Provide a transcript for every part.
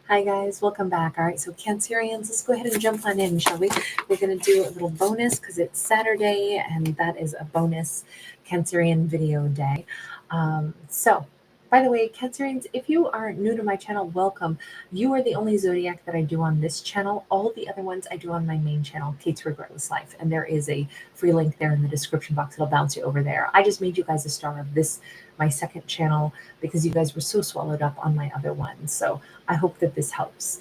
Hi guys, welcome back. All right, so Cancerians, let's go ahead and jump on in, shall we? We're going to do a little bonus because it's Saturday and that is a bonus Cancerian video day. By the way, Cancerians, if you are new to my channel, welcome. You are the only zodiac that I do on this channel. All the other ones I do on my main channel, Kate's Regretless Life, and there is a free link there in the description box. It'll bounce you over there. I just made you guys a star of this, my second channel, because you guys were so swallowed up on my other one. So I hope that this helps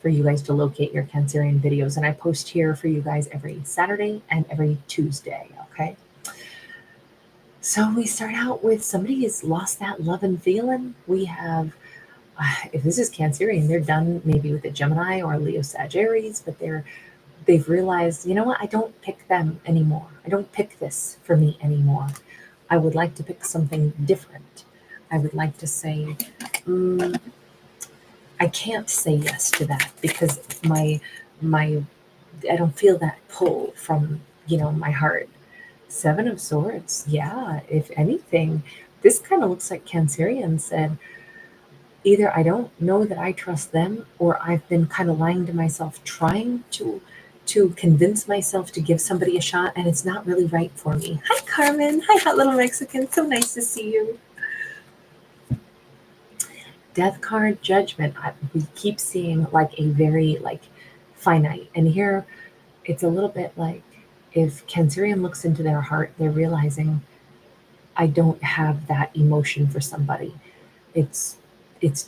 for you guys to locate your Cancerian videos. And I post here for you guys every Saturday and every Tuesday, okay? So we start out with somebody has lost that love and feeling. We have, if this is Cancerian, they're done maybe with a Gemini or a Leo Sag Aries, but they've realized, you know what, I don't pick them anymore. I don't pick this for me anymore. I would like to pick something different. I would like to say, I can't say yes to that because my I don't feel that pull from my heart. Seven of Swords, yeah. If anything, this kind of looks like Cancerian said, either I don't know that I trust them, or I've been kind of lying to myself, trying to convince myself to give somebody a shot, and it's not really right for me. Hi, Carmen. Hi, hot little Mexican. So nice to see you. Death card, Judgment. We keep seeing like a very finite, and here it's a little bit like if Cancerian looks into their heart, they're realizing I don't have that emotion for somebody. It's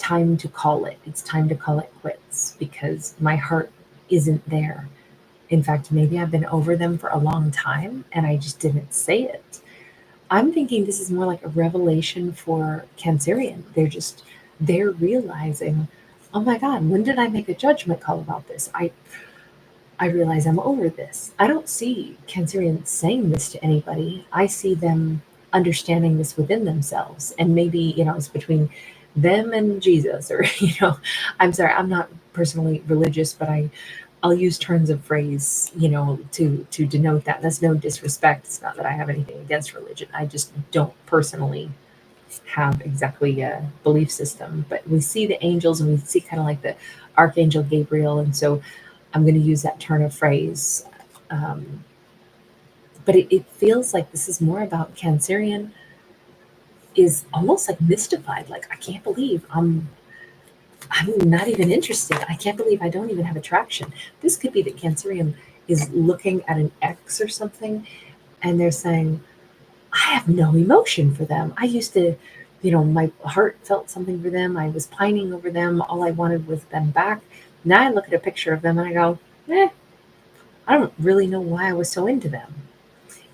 time to call it. It's time to call it quits because my heart isn't there. In fact, maybe I've been over them for a long time and I just didn't say it. I'm thinking this is more like a revelation for Cancerian. They're realizing, oh my God, when did I make a judgment call about this? I realize I'm over this. I don't see Cancerians saying this to anybody. I see them understanding this within themselves. And maybe, it's between them and Jesus, or, I'm sorry, I'm not personally religious, but I'll use turns of phrase, to denote that. That's no disrespect. It's not that I have anything against religion. I just don't personally have exactly a belief system. But we see the angels and we see kind of like the Archangel Gabriel. And so I'm going to use that turn of phrase. But it feels like this is more about Cancerian is almost like mystified. Like, I can't believe I'm not even interested. I can't believe I don't even have attraction. This could be that Cancerian is looking at an ex or something and they're saying, I have no emotion for them. I used to, my heart felt something for them. I was pining over them. All I wanted was them back. Now I look at a picture of them and I go, I don't really know why I was so into them.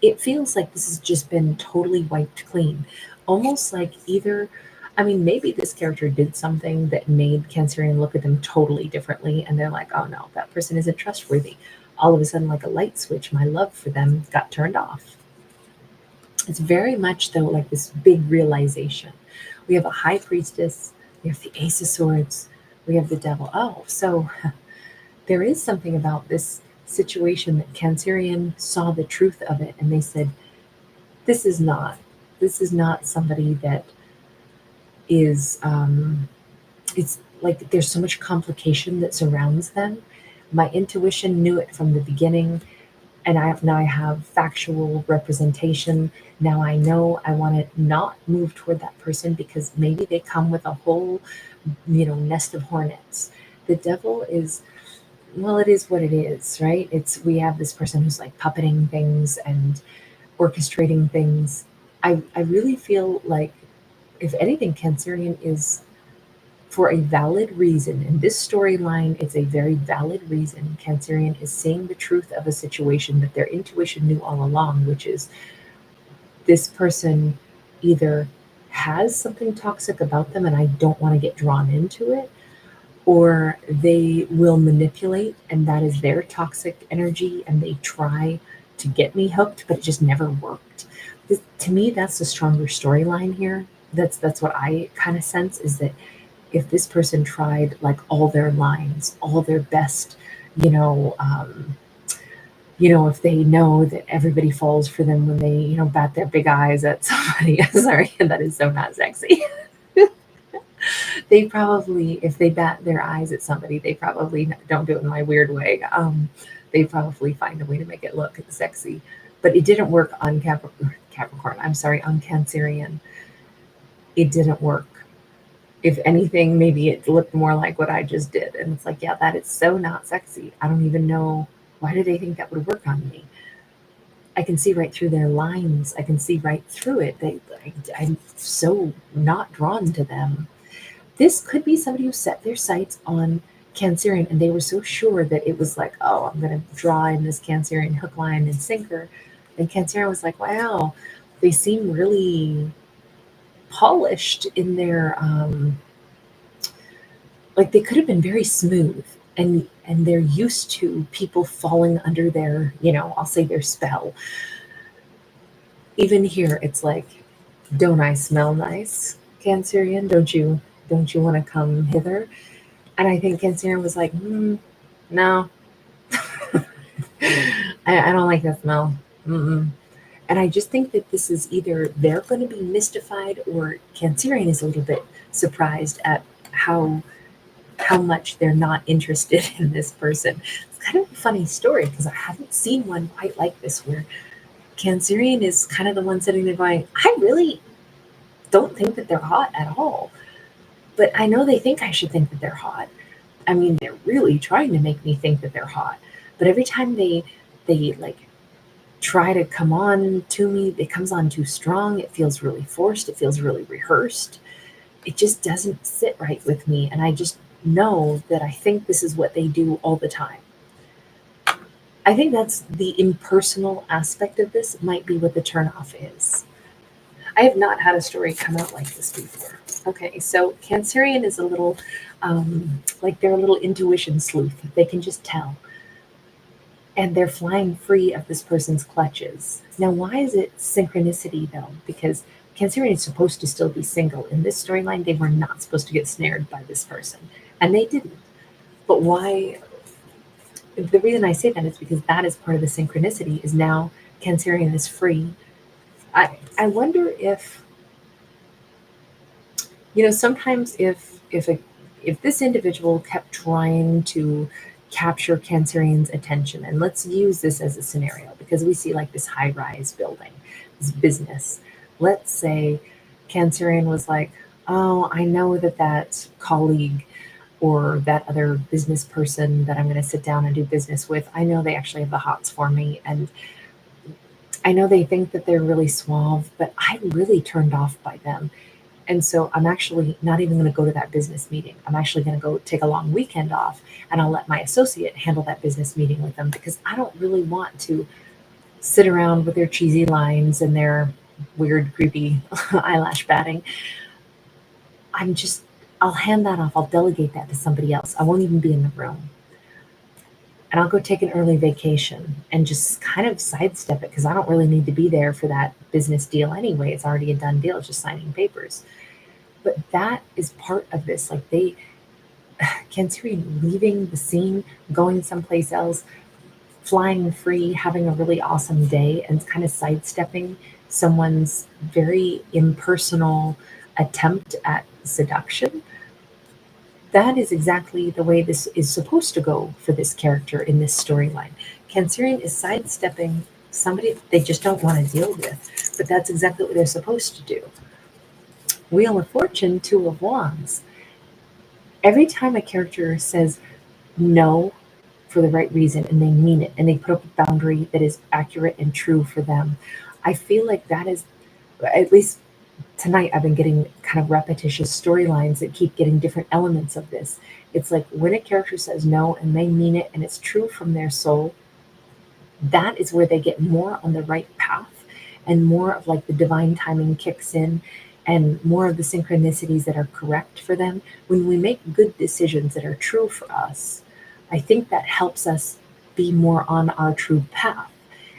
It feels like this has just been totally wiped clean. Almost like maybe this character did something that made Cancerian look at them totally differently. And they're like, oh no, that person isn't trustworthy. All of a sudden, like a light switch, my love for them got turned off. It's very much, though, like this big realization. We have a high priestess, we have the Ace of Swords, we have the devil. Oh, so there is something about this situation that Cancerian saw the truth of it and they said, this is not somebody that is, it's like there's so much complication that surrounds them. My intuition knew it from the beginning, and I have factual representation. Now I know I want to not move toward that person because maybe they come with a whole, nest of hornets. The devil is, well, it is what it is, right? We have this person who's like puppeting things and orchestrating things. I really feel like, if anything, Cancerian is for a valid reason. In this storyline, it's a very valid reason. Cancerian is seeing the truth of a situation that their intuition knew all along, which is this person either has something toxic about them and I don't want to get drawn into it, or they will manipulate and that is their toxic energy and they try to get me hooked, but it just never worked. To me, that's the stronger storyline here. That's what I kind of sense, is that if this person tried like all their lines, all their best, you know, um, if they know that everybody falls for them when they, bat their big eyes at somebody. Sorry, that is so not sexy. they probably, if they bat their eyes at somebody, they probably don't do it in my weird way. They probably find a way to make it look sexy, but it didn't work on Capricorn. I'm sorry, on Cancerian. It didn't work. If anything, maybe it looked more like what I just did. And it's like, yeah, that is so not sexy. I don't even know, why do they think that would work on me? I can see right through their lines. I can see right through it. I'm so not drawn to them. This could be somebody who set their sights on Cancerian and they were so sure that it was like, oh, I'm going to draw in this Cancerian hook, line, and sinker. And Cancerian was like, wow, they seem really polished in their like they could have been very smooth, and they're used to people falling under their, I'll say their spell. Even here it's like, don't I smell nice, Cancerian? Don't you want to come hither? And I think Cancerian was like, no. I don't like that smell. Mm-mm. And I just think that this is either they're going to be mystified or Cancerian is a little bit surprised at how much they're not interested in this person. It's kind of a funny story because I haven't seen one quite like this where Cancerian is kind of the one sitting there going, I really don't think that they're hot at all. But I know they think I should think that they're hot. I mean, they're really trying to make me think that they're hot. But every time they like try to come on to me, it comes on too strong. It feels really forced. It feels really rehearsed. It just doesn't sit right with me. And I just know that I think this is what they do all the time. I think that's the impersonal aspect of this might be what the turnoff is. I have not had a story come out like this before. Okay, so Cancerian is a little, like they're a little intuition sleuth. They can just tell. And they're flying free of this person's clutches. Now, why is it synchronicity though? Because Cancerian is supposed to still be single. In this storyline, they were not supposed to get snared by this person, and they didn't. But why? The reason I say that is because that is part of the synchronicity. Is now Cancerian is free. I wonder if, sometimes if this individual kept trying to capture Cancerian's attention, and let's use this as a scenario because we see like this high rise building, this business. Let's say Cancerian was like, oh, I know that colleague or that other business person that I'm going to sit down and do business with, I know they actually have the hots for me. And I know they think that they're really suave, but I'm really turned off by them. And so I'm actually not even going to go to that business meeting. I'm actually going to go take a long weekend off and I'll let my associate handle that business meeting with them because I don't really want to sit around with their cheesy lines and their weird, creepy eyelash batting. I'm just, I'll hand that off. I'll delegate that to somebody else. I won't even be in the room. And I'll go take an early vacation and just kind of sidestep it because I don't really need to be there for that business deal anyway. It's already a done deal, it's just signing papers. But that is part of this. Like they, Cancerian leaving the scene, going someplace else, flying free, having a really awesome day, and kind of sidestepping someone's very impersonal attempt at seduction. That is exactly the way this is supposed to go for this character in this storyline. Cancerian is sidestepping somebody they just don't want to deal with, but that's exactly what they're supposed to do. Wheel of Fortune, Two of Wands. Every time a character says no for the right reason and they mean it and they put up a boundary that is accurate and true for them, I feel like that is, at least tonight, I've been getting kind of repetitious storylines that keep getting different elements of this. It's like when a character says no and they mean it and it's true from their soul, that is where they get more on the right path and more of like the divine timing kicks in and more of the synchronicities that are correct for them. When we make good decisions that are true for us, I think that helps us be more on our true path.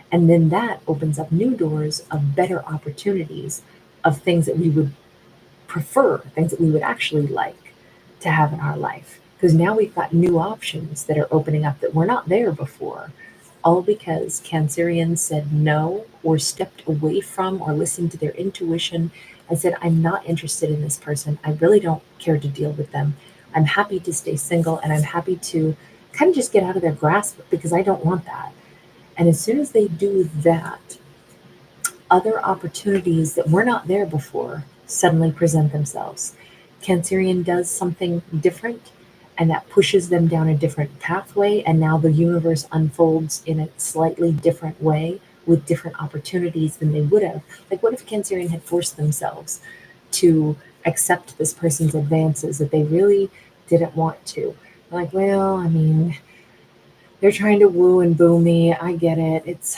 And then that opens up new doors of better opportunities of things that we would prefer, things that we would actually like to have in our life. Because now we've got new options that are opening up that were not there before. all because Cancerians said no or stepped away from or listened to their intuition and said, I'm not interested in this person. I really don't care to deal with them. I'm happy to stay single and I'm happy to kind of just get out of their grasp because I don't want that. And as soon as they do that, other opportunities that were not there before suddenly present themselves. Cancerian does something different, and that pushes them down a different pathway, and now the universe unfolds in a slightly different way with different opportunities than they would have. Like, what if Cancerian had forced themselves to accept this person's advances that they really didn't want to? Like, well, I mean, they're trying to woo and boo me. I get it. It's,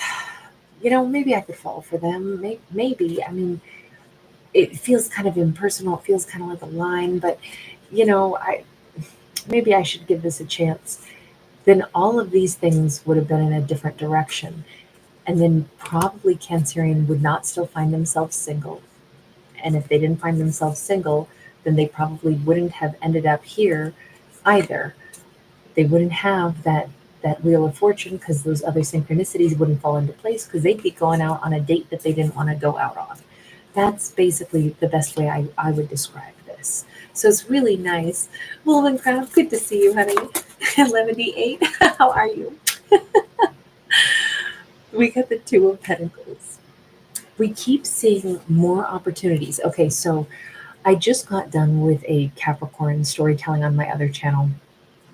maybe I could fall for them. Maybe. I mean, it feels kind of impersonal. It feels kind of like a line, but I maybe I should give this a chance. Then all of these things would have been in a different direction, and then probably Cancerian would not still find themselves single. And if they didn't find themselves single, then they probably wouldn't have ended up here either. They wouldn't have that wheel of fortune because those other synchronicities wouldn't fall into place because they'd be going out on a date that they didn't want to go out on. That's basically the best way I would describe this. So it's really nice. Wollmanecraft, good to see you, honey. 11D8, how are you? We got the Two of Pentacles. We keep seeing more opportunities. Okay, so I just got done with a Capricorn storytelling on my other channel,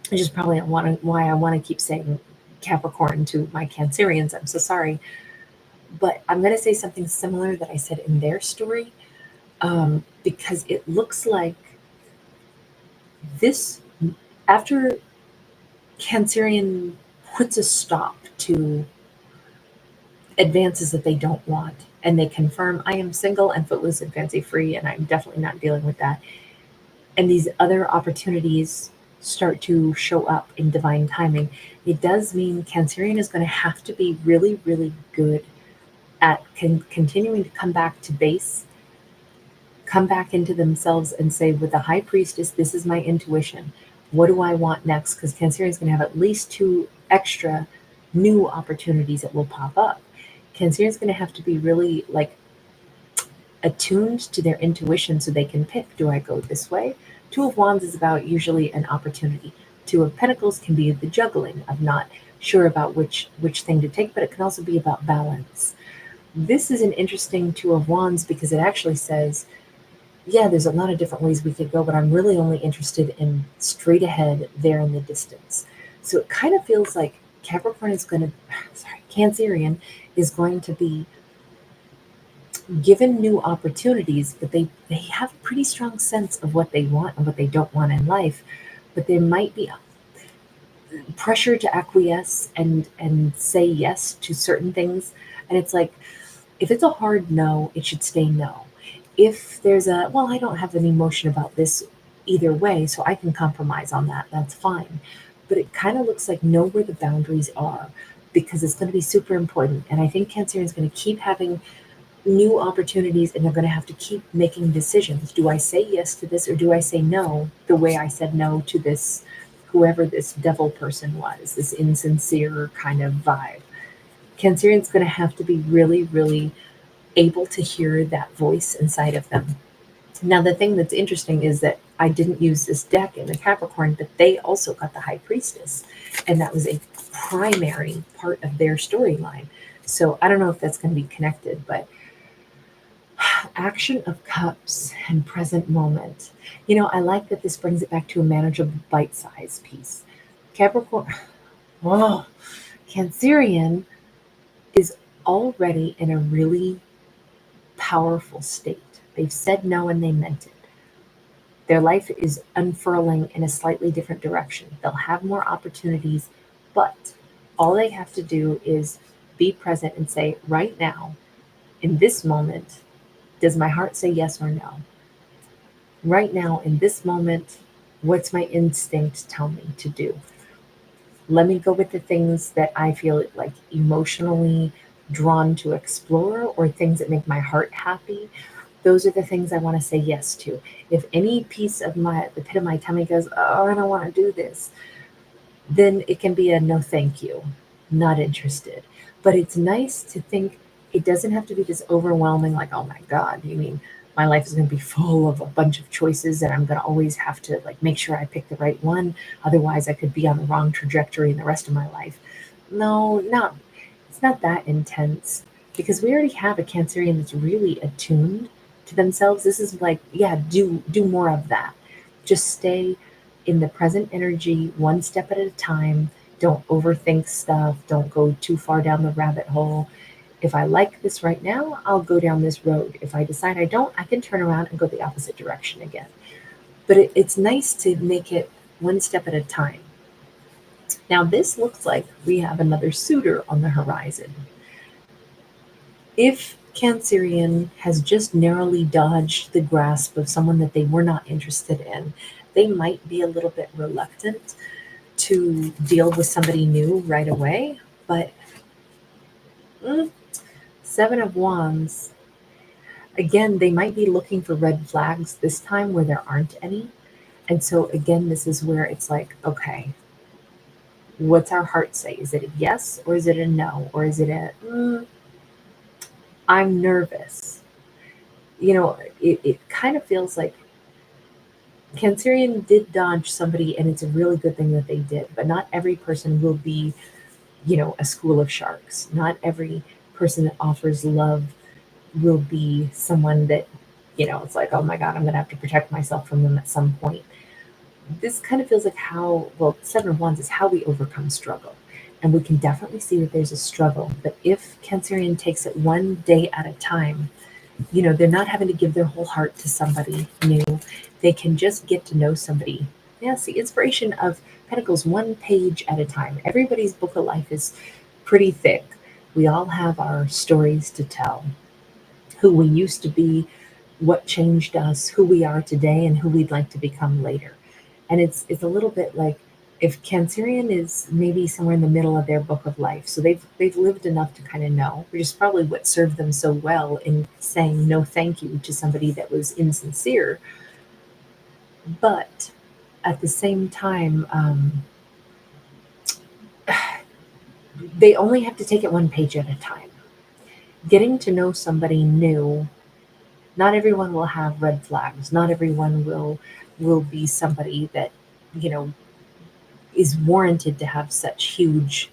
which is probably why I want to keep saying Capricorn to my Cancerians. I'm so sorry. But I'm going to say something similar that I said in their story, because it looks like this, after Cancerian puts a stop to advances that they don't want, and they confirm, I am single and footloose and fancy free, and I'm definitely not dealing with that. And these other opportunities start to show up in divine timing. It does mean Cancerian is going to have to be really, really good at continuing to come back to base, come back into themselves and say, with the High Priestess, this is my intuition. What do I want next? Because Cancerian is going to have at least 2 extra new opportunities that will pop up. Cancerian is going to have to be really like attuned to their intuition so they can pick, do I go this way? Two of Wands is about usually an opportunity. Two of Pentacles can be the juggling of not sure about which thing to take, but it can also be about balance. This is an interesting Two of Wands because it actually says, yeah, there's a lot of different ways we could go, but I'm really only interested in straight ahead there in the distance. So it kind of feels like Capricorn is going to, Cancerian is going to be given new opportunities, but they have a pretty strong sense of what they want and what they don't want in life. But there might be pressure to acquiesce and say yes to certain things. And it's like, if it's a hard no, it should stay no. If there's a, well, I don't have an emotion about this either way, so I can compromise on that, that's fine. But it kind of looks like know where the boundaries are because it's going to be super important. And I think Cancerian is going to keep having new opportunities and they're going to have to keep making decisions. Do I say yes to this or do I say no the way I said no to this, whoever this devil person was, this insincere kind of vibe? Cancerian's going to have to be really, really able to hear that voice inside of them. Now, the thing that's interesting is that I didn't use this deck in the Capricorn, but they also got the High Priestess, and that was a primary part of their storyline. So I don't know if that's going to be connected, but Action of Cups and present moment. I like that this brings it back to a manageable bite size piece. Capricorn, oh, Cancerian is already in a really powerful state. They've said no and they meant it. Their life is unfurling in a slightly different direction. They'll have more opportunities, but all they have to do is be present and say, right now, in this moment, does my heart say yes or no? Right now, in this moment, what's my instinct tell me to do? Let me go with the things that I feel like emotionally drawn to explore or things that make my heart happy. Those are the things I want to say yes to. If any piece of the pit of my tummy goes, oh, I don't want to do this, then it can be a no thank you. not interested. But it's nice to think it doesn't have to be this overwhelming, like, oh my God, you mean my life is going to be full of a bunch of choices and I'm going to always have to like make sure I pick the right one. Otherwise, I could be on the wrong trajectory in the rest of my life. No, not it's not that intense because we already have a Cancerian that's really attuned to themselves. This is like, yeah, do more of that. Just stay in the present energy, one step at a time. Don't overthink stuff. Don't go too far down the rabbit hole. If I like this right now, I'll go down this road. If I decide I don't, I can turn around and go the opposite direction again. But it's nice to make it one step at a time. Now, this looks like we have another suitor on the horizon. If Cancerian has just narrowly dodged the grasp of someone that they were not interested in, they might be a little bit reluctant to deal with somebody new right away. But mm, Seven of Wands, again, they might be looking for red flags this time where there aren't any. And so, again, this is where it's like, okay, what's our heart say? Is it a yes or is it a no? Or is it a, I'm nervous? It kind of feels like Cancerian did dodge somebody, and it's a really good thing that they did. But not every person will be, a school of sharks. Not every person that offers love will be someone that, it's like, oh my God, I'm going to have to protect myself from them at some point. This kind of feels like how, well, Seven of Wands is how we overcome struggle. And we can definitely see that there's a struggle. But if Cancerian takes it one day at a time, they're not having to give their whole heart to somebody new. They can just get to know somebody. Yes, the inspiration of Pentacles, one page at a time. Everybody's book of life is pretty thick. We all have our stories to tell, who we used to be, what changed us, who we are today, and who we'd like to become later. And it's a little bit like if Cancerian is maybe somewhere in the middle of their book of life, so they've lived enough to kind of know, which is probably what served them so well in saying no thank you to somebody that was insincere. But at the same time, they only have to take it one page at a time. Getting to know somebody new, not everyone will have red flags. Not everyone will be somebody that you know is warranted to have such huge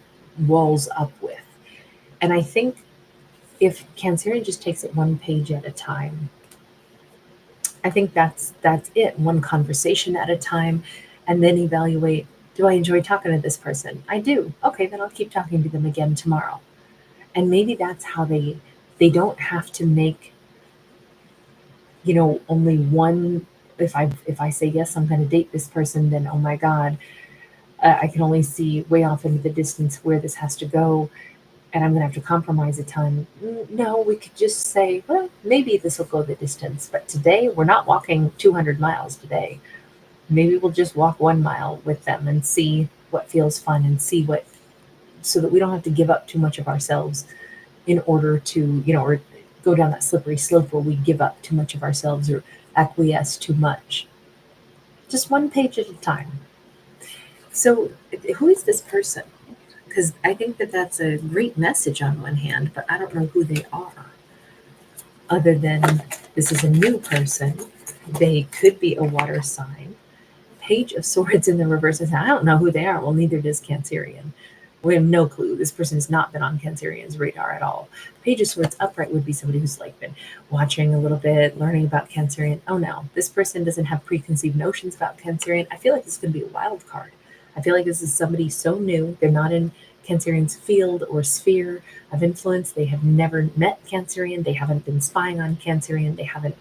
walls up with. And I think if Cancerian just takes it one page at a time, I think that's it. One conversation at a time, and then evaluate. Do I enjoy talking to this person? I do. Okay, then I'll keep talking to them again tomorrow. And maybe that's how they don't have to make only one. If I say yes, I'm going to date this person, then oh my God, I can only see way off into the distance where this has to go, and I'm going to have to compromise a ton. No, we could just say, well, maybe this will go the distance, but today we're not walking 200 miles today. Maybe we'll just walk 1 mile with them and see what feels fun and see what, so that we don't have to give up too much of ourselves in order to, or go down that slippery slope where we give up too much of ourselves or acquiesce too much. Just one page at a time. So, who is this person? Because I think that that's a great message on one hand, but I don't know who they are. Other than this is a new person, they could be a water sign. Page of Swords in the reverse is I don't know who they are. Well, neither does Cancerian. We have no clue. This person has not been on Cancerian's radar at all. Page of Swords upright would be somebody who's like been watching a little bit, learning about Cancerian. Oh no, this person doesn't have preconceived notions about Cancerian. I feel like this is going to be a wild card. I feel like this is somebody so new. They're not in Cancerian's field or sphere of influence. They have never met Cancerian. They haven't been spying on Cancerian. They haven't,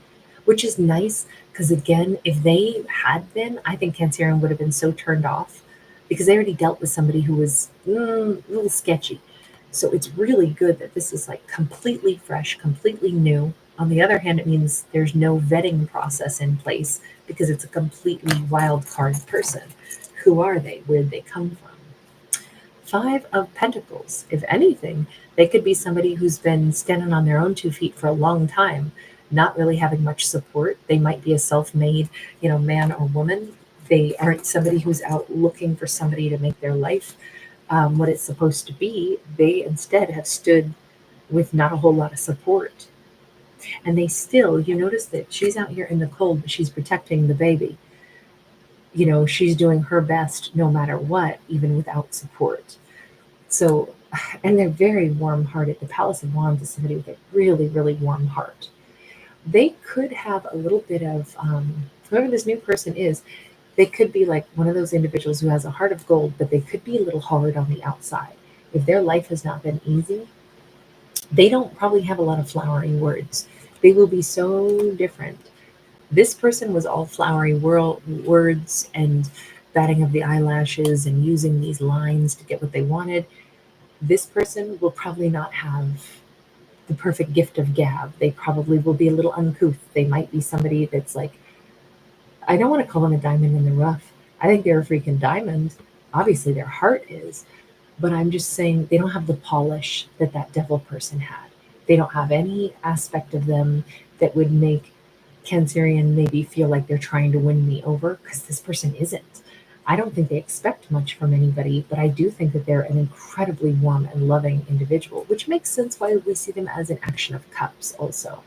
which is nice because, again, if they had been, I think Cancerian would have been so turned off because they already dealt with somebody who was a little sketchy. So it's really good that this is like completely fresh, completely new. On the other hand, it means there's no vetting process in place because it's a completely wild card person. Who are they? Where did they come from? Five of Pentacles. If anything, they could be somebody who's been standing on their own 2 feet for a long time, not really having much support. They might be a self-made, man or woman. They aren't somebody who's out looking for somebody to make their life what it's supposed to be, they instead have stood with not a whole lot of support. And they still, you notice that she's out here in the cold, but she's protecting the baby. She's doing her best no matter what, even without support. So, and they're very warm hearted. The Palace of Wands is somebody with a really, really warm heart. They could have a little bit of, whoever this new person is, they could be like one of those individuals who has a heart of gold, but they could be a little hard on the outside. If their life has not been easy, they don't probably have a lot of flowery words. They will be so different. This person was all flowery words and batting of the eyelashes and using these lines to get what they wanted. This person will probably not have the perfect gift of gab. They probably will be a little uncouth. They might be somebody that's like, I don't want to call them a diamond in the rough. I think they're a freaking diamond. Obviously, their heart is. But I'm just saying they don't have the polish that that devil person had. They don't have any aspect of them that would make Cancerian maybe feel like they're trying to win me over, because this person isn't. I don't think they expect much from anybody, but I do think that they're an incredibly warm and loving individual, which makes sense why we see them as an Action of Cups also.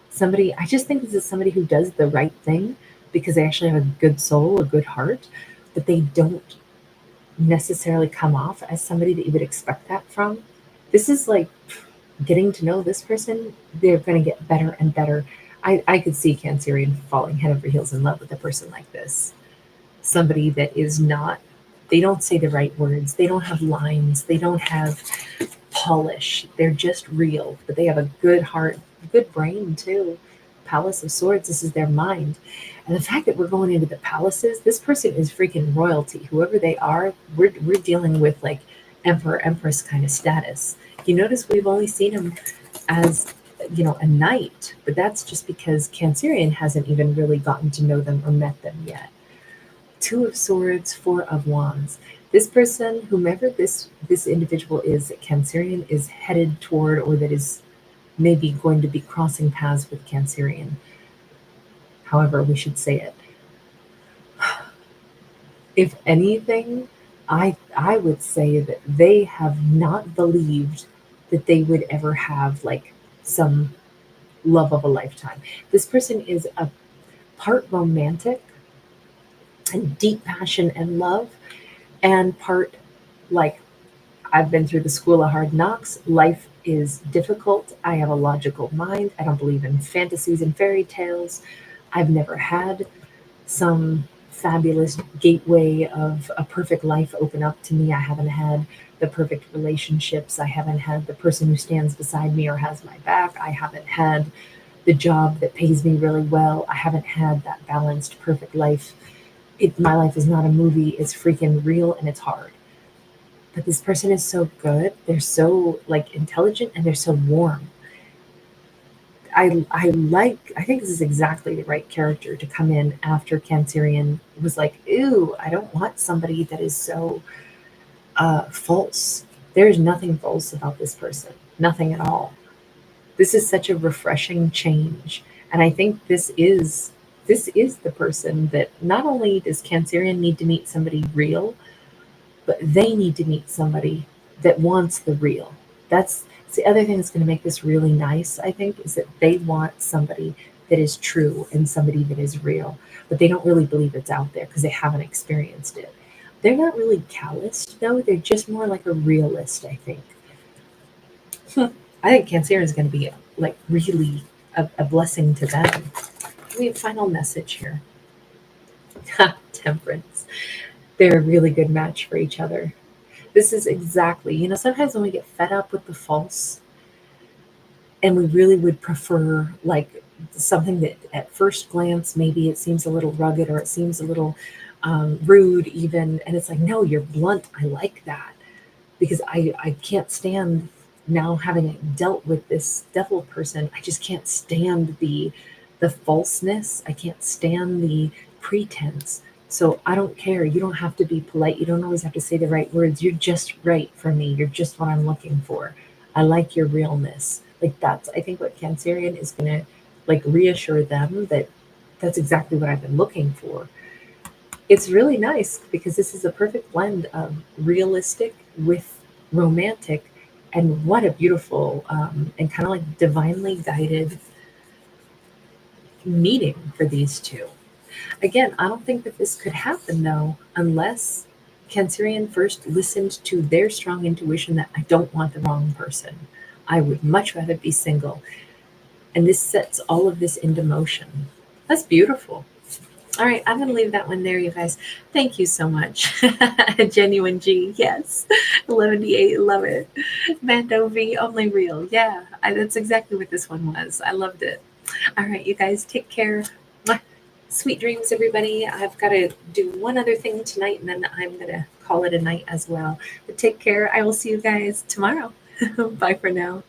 Somebody, I just think this is somebody who does the right thing because they actually have a good soul, a good heart, but they don't necessarily come off as somebody that you would expect that from. This is like getting to know this person, they're going to get better and better. I could see Cancerian falling head over heels in love with a person like this. Somebody that is not, they don't say the right words, they don't have lines, they don't have polish, they're just real, but they have a good heart, good brain too. Palace of Swords, this is their mind. And the fact that we're going into the palaces, this person is freaking royalty. Whoever they are, we're dealing with like emperor, empress kind of status. You notice we've only seen him as, a knight, but that's just because Cancerian hasn't even really gotten to know them or met them yet. Two of Swords, Four of Wands. This person, whomever this individual is that Cancerian is headed toward, or that is maybe going to be crossing paths with Cancerian, however we should say it. If anything, I would say that they have not believed that they would ever have like some love of a lifetime. This person is a part romantic and deep passion and love, and part like, I've been through the school of hard knocks. Life is difficult. I have a logical mind. I don't believe in fantasies and fairy tales. I've never had some fabulous gateway of a perfect life open up to me. I haven't had the perfect relationships. I haven't had the person who stands beside me or has my back. I haven't had the job that pays me really well. I haven't had that balanced, perfect life. My life is not a movie. It's freaking real and it's hard. But this person is so good. They're so like intelligent and they're so warm. I think this is exactly the right character to come in after Cancerian was like, ew, I don't want somebody that is so false. There's nothing false about this person. Nothing at all. This is such a refreshing change. And I think this is the person that not only does Cancerian need to meet somebody real, but they need to meet somebody that wants the real. That's the other thing that's going to make this really nice, I think, is that they want somebody that is true and somebody that is real, but they don't really believe it's out there because they haven't experienced it. They're not really calloused, though. They're just more like a realist, I think. I think Cancer is going to be like really a blessing to them. We have final message here. Temperance. They're a really good match for each other. This is exactly, sometimes when we get fed up with the false and we really would prefer like something that at first glance, maybe it seems a little rugged or it seems a little rude even. And it's like, no, you're blunt. I like that because I can't stand now having dealt with this devil person. I just can't stand the falseness. I can't stand the pretense. So I don't care. You don't have to be polite. You don't always have to say the right words. You're just right for me. You're just what I'm looking for. I like your realness. Like that's, I think, what Cancerian is going to like reassure them that that's exactly what I've been looking for. it's really nice because this is a perfect blend of realistic with romantic, and what a beautiful and kind of like divinely guided meeting for these two. Again, I don't think that this could happen though unless Cancerian first listened to their strong intuition that I don't want the wrong person. I would much rather be single. And this sets all of this into motion. That's beautiful. All right, I'm going to leave that one there, you guys. Thank you so much. Genuine G, yes. 11D8, love it. Mando V, only real. Yeah, that's exactly what this one was. I loved it. All right, you guys, take care. Mwah. Sweet dreams, everybody. I've got to do one other thing tonight, and then I'm going to call it a night as well. But take care. I will see you guys tomorrow. Bye for now.